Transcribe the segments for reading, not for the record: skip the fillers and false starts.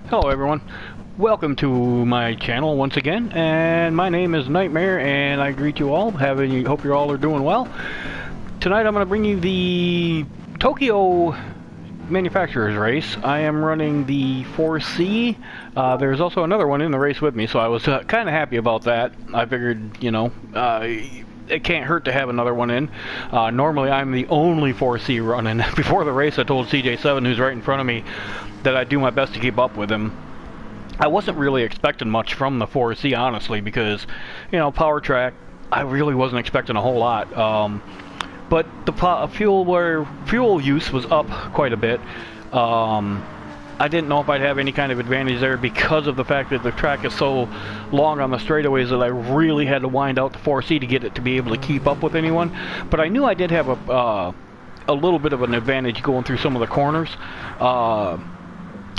Hello everyone, welcome to my channel once again, and my name is Knightmare, and I greet you all. Hope you all are doing well. Tonight I'm going to bring you the Tokyo Manufacturers Race. I am running the 4C. There's also another one in the race with me, so I was kind of happy about that. I figured, you know, it can't hurt to have another one in. Normally I'm the only 4C running. Before the race I told CJ7, who's right in front of me, that I'd do my best to keep up with him. I wasn't really expecting much from the 4C, honestly, because, you know, power track, I really wasn't expecting a whole lot. But the fuel use was up quite a bit. I didn't know if I'd have any kind of advantage there because of the fact that the track is so long on the straightaways that I really had to wind out the 4C to get it to be able to keep up with anyone. But I knew I did have a little bit of an advantage going through some of the corners.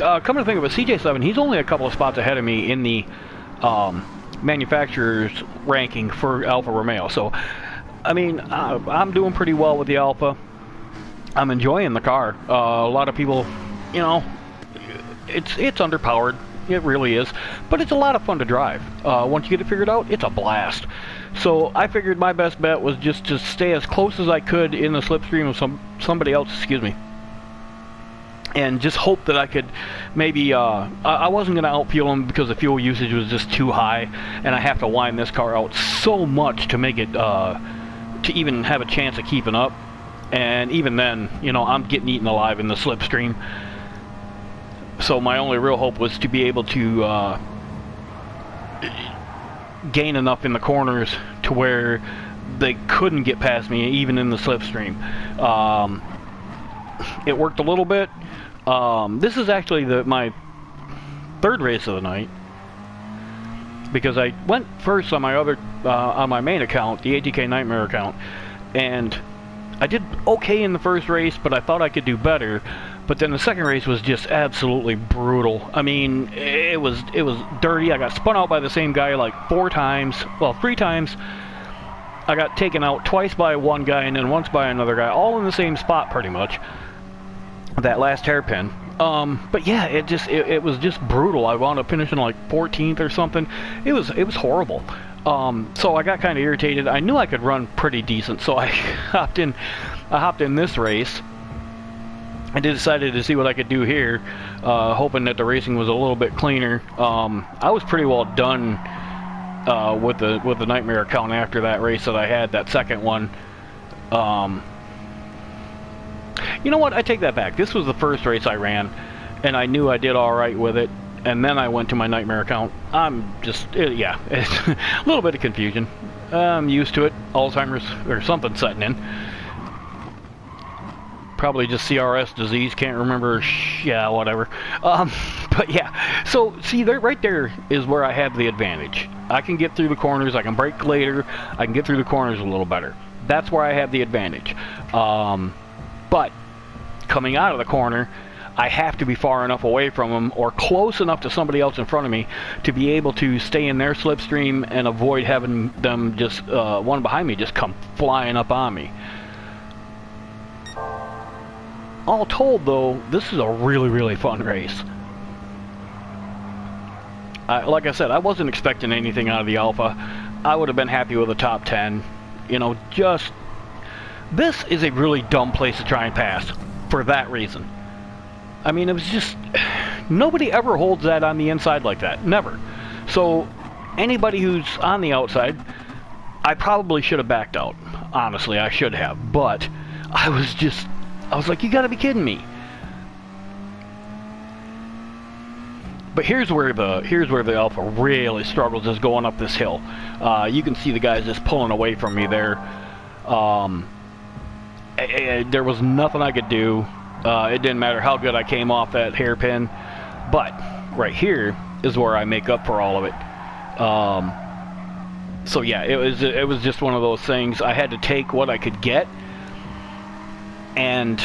Come to think of it, CJ7, he's only a couple of spots ahead of me in the manufacturer's ranking for Alfa Romeo. So, I mean, I'm doing pretty well with the Alfa. I'm enjoying the car. A lot of people, you know, it's underpowered. It really is. But it's a lot of fun to drive. Once you get it figured out, it's a blast. So I figured my best bet was just to stay as close as I could in the slipstream of somebody else, excuse me. And just hope that I could maybe, I wasn't going to outfuel him because the fuel usage was just too high, and I have to wind this car out so much to make it, to even have a chance of keeping up. And even then, you know, I'm getting eaten alive in the slipstream. So my only real hope was to be able to gain enough in the corners to where they couldn't get past me, even in the slipstream. It worked a little bit. This is actually my third race of the night, because I went first on my other on my main account, the ATK Knightmare account, and I did okay in the first race, but I thought I could do better. But then the second race was just absolutely brutal. I mean, it was dirty. I got spun out by the same guy like 4 times, well, 3 times. I got taken out twice by one guy and then once by another guy, all in the same spot pretty much. That last hairpin. But yeah, it was just brutal. I wound up finishing like 14th or something. It was horrible. So I got kind of irritated. I knew I could run pretty decent, so I hopped in this race. I decided to see what I could do here, hoping that the racing was a little bit cleaner. I was pretty well done with the Knightmare account after that race that I had, that second one. You know what? I take that back. This was the first race I ran, and I knew I did all right with it. And then I went to my Knightmare account. I'm just, yeah, it's a little bit of confusion. I'm used to it. Alzheimer's or something setting in. Probably just CRS disease. Can't remember. Yeah, whatever. But yeah. So see, right there is where I have the advantage. I can get through the corners. I can brake later. I can get through the corners a little better. That's where I have the advantage. But coming out of the corner, I have to be far enough away from them or close enough to somebody else in front of me to be able to stay in their slipstream and avoid having them just, one behind me just come flying up on me. All told, though, this is a really, really fun race. Like I said, I wasn't expecting anything out of the Alpha. I would have been happy with a top 10. You know, just... This is a really dumb place to try and pass, for that reason. I mean, it was just... Nobody ever holds that on the inside like that. Never. So, anybody who's on the outside, I probably should have backed out. Honestly, I should have. But, I was like, you gotta be kidding me. But here's where the Alpha really struggles, is going up this hill. You can see the guys just pulling away from me there. There was nothing I could do. It didn't matter how good I came off that hairpin. But right here is where I make up for all of it. So yeah, it was just one of those things. I had to take what I could get and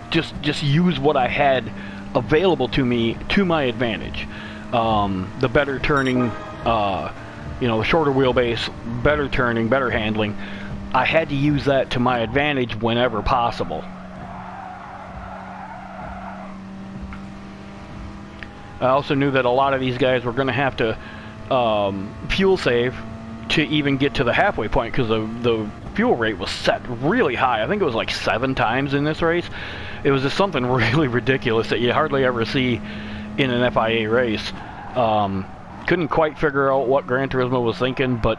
just use what I had available to me to my advantage. The better turning, you know, the shorter wheelbase, better turning, better handling. I had to use that to my advantage whenever possible. I also knew that a lot of these guys were going to have to fuel save to even get to the halfway point, because the fuel rate was set really high. I think it was like 7 times in this race. It was just something really ridiculous that you hardly ever see in an FIA race. Couldn't quite figure out what Gran Turismo was thinking, but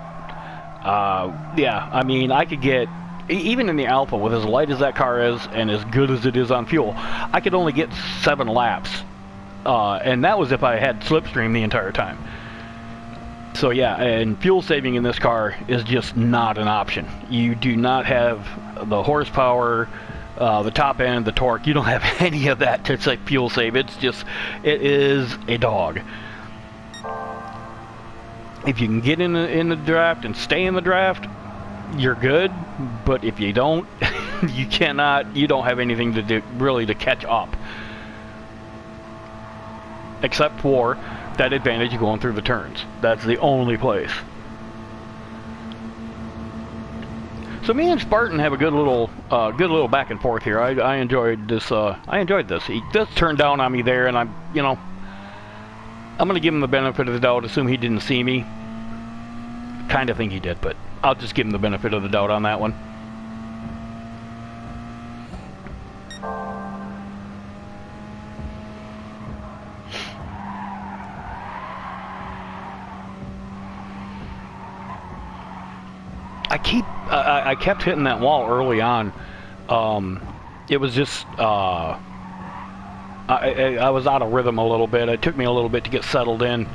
yeah, I mean, I could get, even in the Alpha, with as light as that car is and as good as it is on fuel, I could only get 7 laps, and that was if I had slipstream the entire time. So yeah, and fuel saving in this car is just not an option. You do not have the horsepower, the top end, the torque. You don't have any of that to say fuel save. It's just, it is a dog. If you can get in the draft and stay in the draft, you're good. But if you don't, you cannot. You don't have anything to do really to catch up, except for that advantage of going through the turns. That's the only place. So me and Spartan have a good little back and forth here. I enjoyed this. I enjoyed this. He does turn down on me there, and I'm gonna give him the benefit of the doubt. Assume he didn't see me. Kind of think he did, but I'll just give him the benefit of the doubt on that one. I kept hitting that wall early on. It was just I was out of rhythm a little bit. It took me a little bit to get settled in.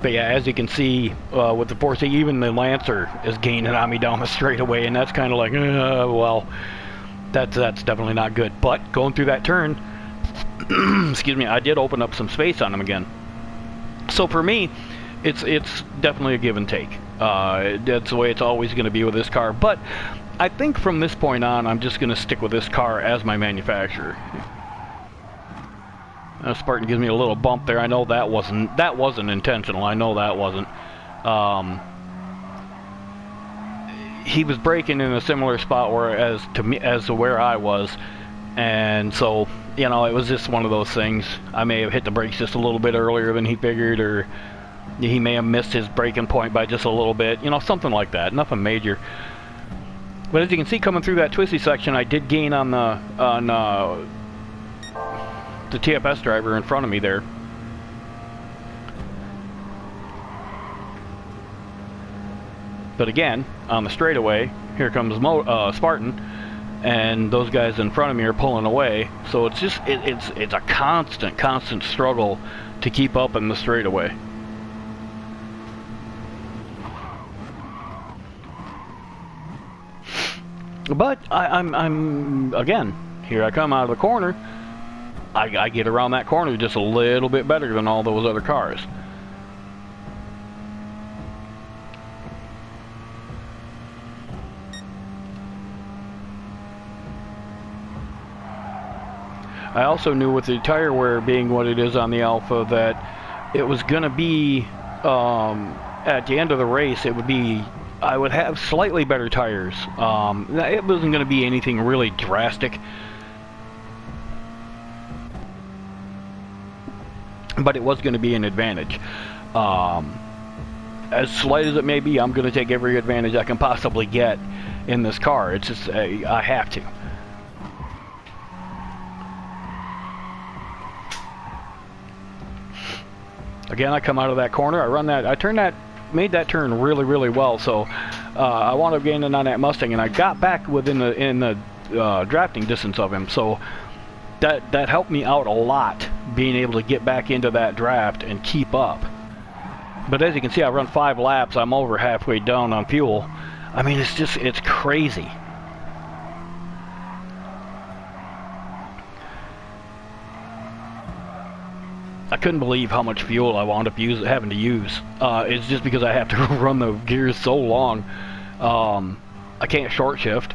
But yeah, as you can see, with the Force, even the Lancer is gaining on me down the straightaway, and that's kind of like, well, that's definitely not good. But going through that turn, excuse me, I did open up some space on him again. So for me, it's definitely a give and take. That's the way it's always going to be with this car. But I think from this point on, I'm just going to stick with this car as my manufacturer. Spartan gives me a little bump there. I know that wasn't intentional. I know that wasn't. He was braking in a similar spot as to where I was, and so it was just one of those things. I may have hit the brakes just a little bit earlier than he figured, or he may have missed his braking point by just a little bit. Something like that. Nothing major. But as you can see, coming through that twisty section, I did gain on the TFS driver in front of me there. But again, on the straightaway, here comes Spartan, and those guys in front of me are pulling away. So it's just it's a constant struggle to keep up in the straightaway. But I'm again, here I come out of the corner. I get around that corner just a little bit better than all those other cars. I also knew with the tire wear being what it is on the Alpha that it was going to be, at the end of the race, I would have slightly better tires. It wasn't going to be anything really drastic. But it was going to be an advantage. As slight as it may be, I'm going to take every advantage I can possibly get in this car. It's just, I have to. Again, I come out of that corner, made that turn really, really well, so I wound up gaining on that Mustang, and I got back within the drafting distance of him, so that helped me out a lot, being able to get back into that draft and keep up. But as you can see, I run 5 laps, I'm over halfway down on fuel. I mean, it's crazy. I couldn't believe how much fuel I wound up having to use. It's just because I have to run the gears so long. I can't short shift.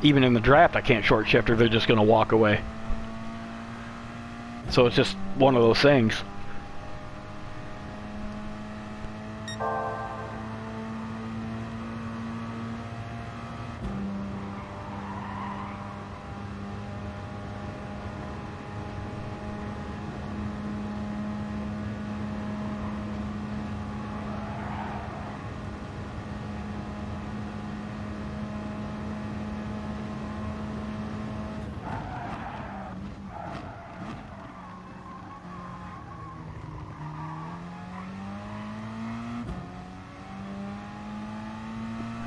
Even in the draft, I can't short shift or they're just going to walk away. So it's just one of those things.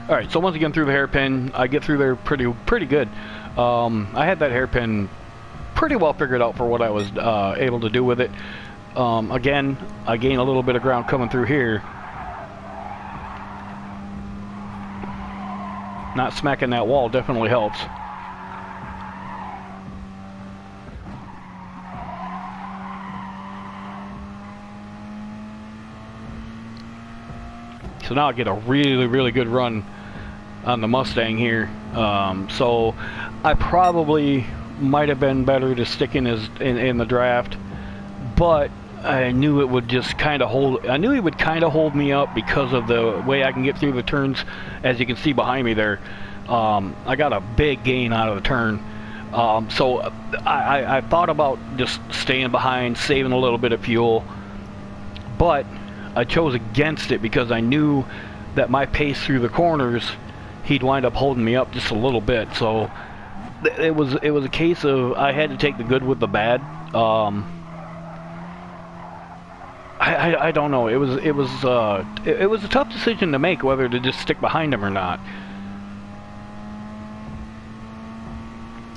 Alright, so once again through the hairpin, I get through there pretty good. I had that hairpin pretty well figured out for what I was able to do with it. Again, I gain a little bit of ground coming through here. Not smacking that wall definitely helps. So now I get a really good run on the Mustang here. So I probably might have been better to stick in the draft, but I knew it would just kind of hold. I knew he would kind of hold me up because of the way I can get through the turns. As you can see behind me there, I got a big gain out of the turn. So I thought about just staying behind, saving a little bit of fuel, but I chose against it because I knew that my pace through the corners, he'd wind up holding me up just a little bit. So it was a case of I had to take the good with the bad. I don't know. It was a tough decision to make whether to just stick behind him or not.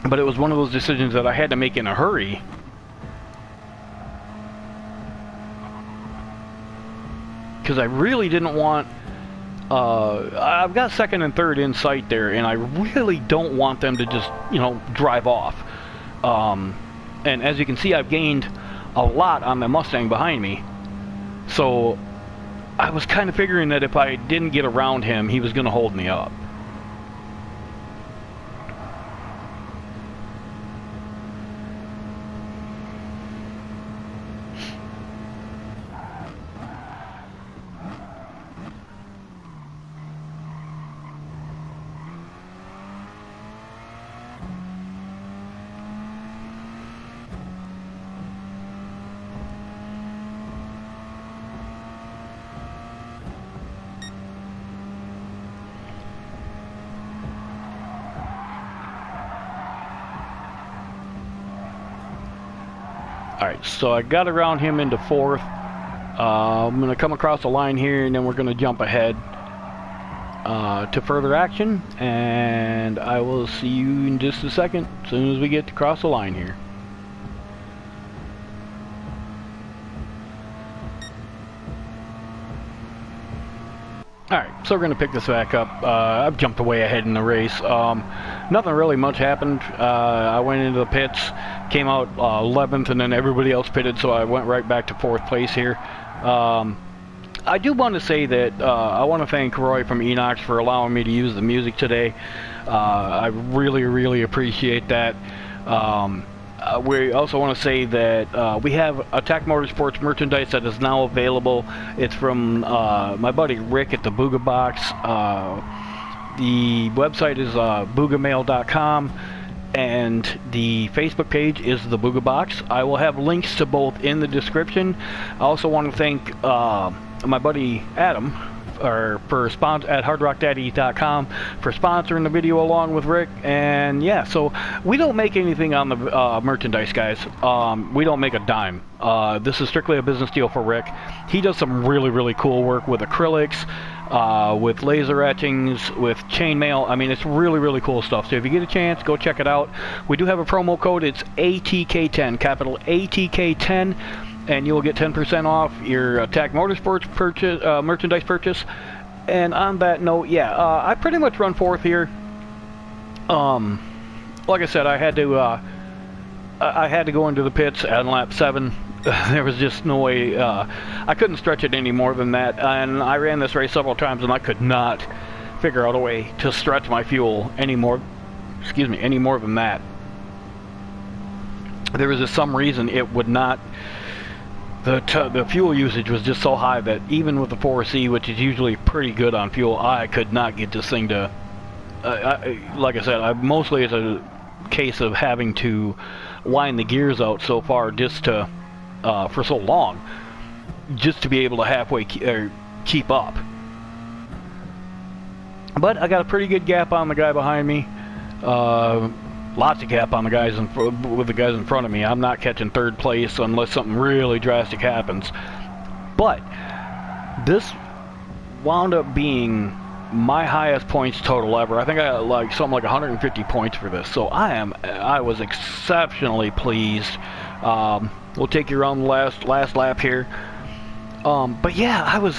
But it was one of those decisions that I had to make in a hurry. Because I really didn't want... I've got second and third in sight there, and I really don't want them to just, you know, drive off. And as you can see, I've gained a lot on the Mustang behind me. So I was kind of figuring that if I didn't get around him, he was going to hold me up. Alright, so I got around him into fourth. I'm going to come across the line here, and then we're going to jump ahead to further action, and I will see you in just a second, as soon as we get to cross the line here. Alright, so we're going to pick this back up. I've jumped way ahead in the race. Nothing really much happened. I went into the pits, came out 11th, and then everybody else pitted, so I went right back to 4th place here. I do want to say that I want to thank Roy from Enox for allowing me to use the music today. I really appreciate that. We also want to say that we have Attack Motorsports merchandise that is now available. It's from my buddy Rick at the Booga Box. The website is boogamail.com, and the Facebook page is the Booga Box. I will have links to both in the description. I also want to thank my buddy Adam at hardrockdaddy.com for sponsoring the video along with Rick. And yeah, so we don't make anything on the merchandise, guys. We don't make a dime. This is strictly a business deal for Rick. He does some really cool work with acrylics, with laser etchings, with chainmail. I mean, it's really cool stuff. So if you get a chance, go check it out. We do have a promo code. It's ATK10, capital ATK10. And you will get 10% off your Attack Motorsports purchase, merchandise purchase. And on that note, yeah, I pretty much run 4th here. Like I said, I had to go into the pits at lap 7. There was just no way, I couldn't stretch it any more than that. And I ran this race several times, and I could not figure out a way to stretch my fuel any more than that. There was just some reason it would not. The fuel usage was just so high that even with the 4C, which is usually pretty good on fuel, I could not get this thing to... like I said, mostly it's a case of having to line the gears out so far just to... for so long, just to be able to halfway keep up. But I got a pretty good gap on the guy behind me. Lots of gap on the guys with the guys in front of me. I'm not catching 3rd place unless something really drastic happens. But this wound up being my highest points total ever. I think I got like something like 150 points for this. So I was exceptionally pleased. We'll take you around the last lap here. But yeah, I was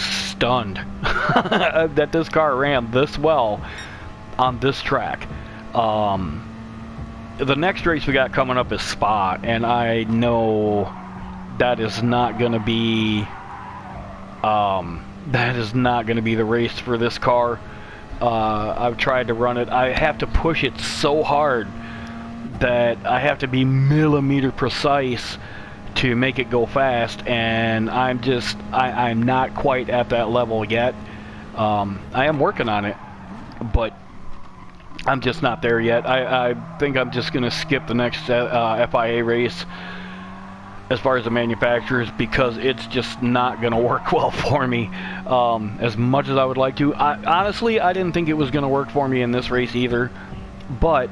stunned that this car ran this well on this track. The next race we got coming up is Spa, and I know that is not going to be the race for this car. I've tried to run it. I have to push it so hard that I have to be millimeter precise to make it go fast, and I'm not quite at that level yet. I am working on it, but I'm just not there yet. I think I'm just going to skip the next FIA race as far as the manufacturers, because it's just not going to work well for me as much as I would like to. Honestly, I didn't think it was going to work for me in this race either, but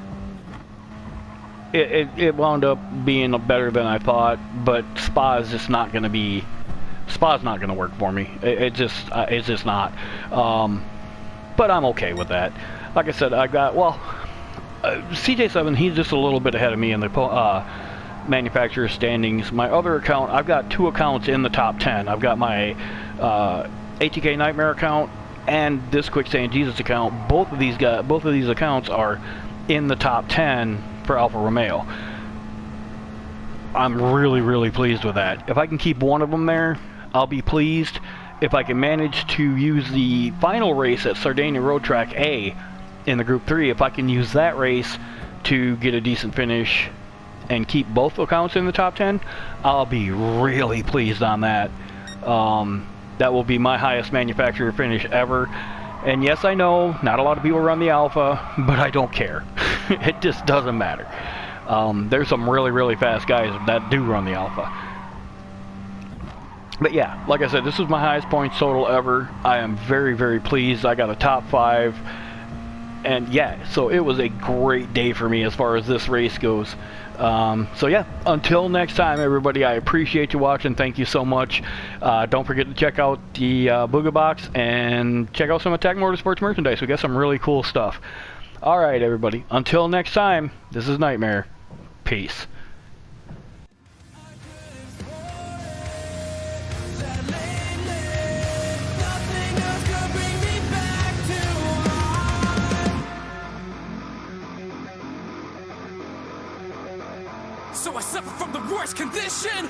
it wound up being better than I thought. But Spa's not going to work for me. It's just not. But I'm okay with that. Like I said, I got, CJ7, he's just a little bit ahead of me in the manufacturer standings. My other account, I've got 2 accounts in the top 10. I've got my ATK Knightmare account and this Quick Saying Jesus account. Both of these accounts are in the top 10 for Alfa Romeo. I'm really, really pleased with that. If I can keep one of them there, I'll be pleased. If I can manage to use the final race at Sardinia Road Track A in the Group 3, if I can use that race to get a decent finish and keep both accounts in the top 10, I'll be really pleased on that. That will be my highest manufacturer finish ever. And yes, I know not a lot of people run the Alpha, but I don't care. It just doesn't matter. There's some really, really fast guys that do run the Alpha. But yeah, like I said, this is my highest points total ever. I am very, very pleased. I got a top 5. And yeah, so it was a great day for me as far as this race goes. So yeah, until next time, everybody, I appreciate you watching. Thank you so much. Don't forget to check out the Booga Box and check out some Attack Motorsports merchandise. We got some really cool stuff. Alright, everybody, until next time, this is Knightmare. Peace. So I suffer from the worst condition.